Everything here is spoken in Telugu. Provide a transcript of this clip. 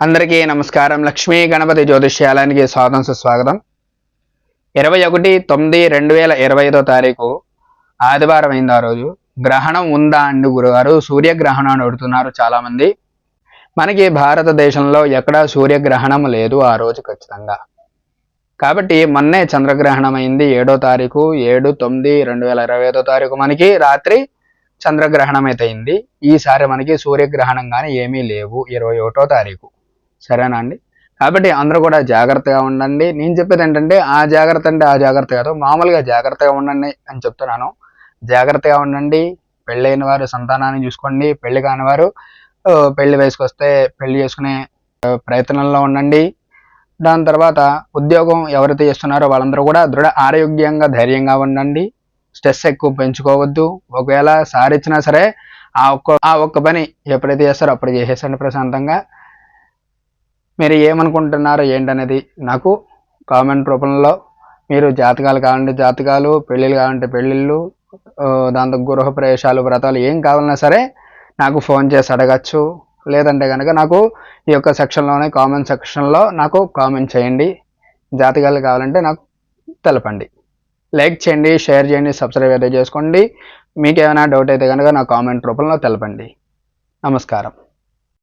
అందరికీ నమస్కారం. లక్ష్మీ గణపతి జ్యోతిష్యాలయానికి స్వాగతం సుస్వాగతం. 21/9/2025 ఆదివారం అయింది. ఆ రోజు గ్రహణం ఉందా అండి గురుగారు? సూర్యగ్రహణం అడుగుతున్నారు చాలా మంది. మనకి భారతదేశంలో ఎక్కడా సూర్యగ్రహణం లేదు ఆ రోజు ఖచ్చితంగా. కాబట్టి మొన్నే చంద్రగ్రహణం అయింది 7వ తారీఖు 7/9/2025 మనకి రాత్రి చంద్రగ్రహణం అయితే అయింది. ఈసారి మనకి సూర్యగ్రహణం కానీ ఏమీ లేవు 21వ తారీఖు. సరేనా అండి? కాబట్టి అందరూ కూడా జాగ్రత్తగా ఉండండి. నేను చెప్పేది ఏంటంటే ఆ జాగ్రత్త కాదు, మామూలుగా జాగ్రత్తగా ఉండండి అని చెప్తున్నాను. జాగ్రత్తగా ఉండండి. పెళ్ళైన వారు సంతానాన్ని చూసుకోండి. పెళ్లి కాని వారు పెళ్లి వయసుకు వస్తే పెళ్లి చేసుకునే ప్రయత్నంలో ఉండండి. దాని తర్వాత ఉద్యోగం ఎవరైతే చేస్తున్నారో వాళ్ళందరూ కూడా దృఢ ఆరోగ్యంగా ధైర్యంగా ఉండండి. స్ట్రెస్ ఎక్కువ పెంచుకోవద్దు. ఒకవేళ సారిచ్చినా సరే ఆ ఒక్క పని ఎప్పుడైతే చేస్తారో అప్పుడు చేసేసండి ప్రశాంతంగా. మీరు ఏమనుకుంటున్నారో ఏంటనేది నాకు కామెంట్ రూపంలో, మీరు జాతకాలు కావాలంటే జాతకాలు, పెళ్ళిళ్ళు కావాలంటే పెళ్ళిళ్ళు, దాంతో గృహ ప్రవేశాలు, వ్రతాలు ఏం కావాలన్నా సరే నాకు ఫోన్ చేసి అడగచ్చు. లేదంటే కనుక నాకు ఈ యొక్క సెక్షన్లోనే కామెంట్ సెక్షన్లో నాకు కామెంట్ చేయండి. జాతకాలు కావాలంటే నాకు తెలపండి. లైక్ చేయండి, షేర్ చేయండి, సబ్స్క్రైబ్ అయితే చేసుకోండి. మీకు ఏమైనా డౌట్ అయితే కనుక నా కామెంట్ రూపంలో తెలపండి. నమస్కారం.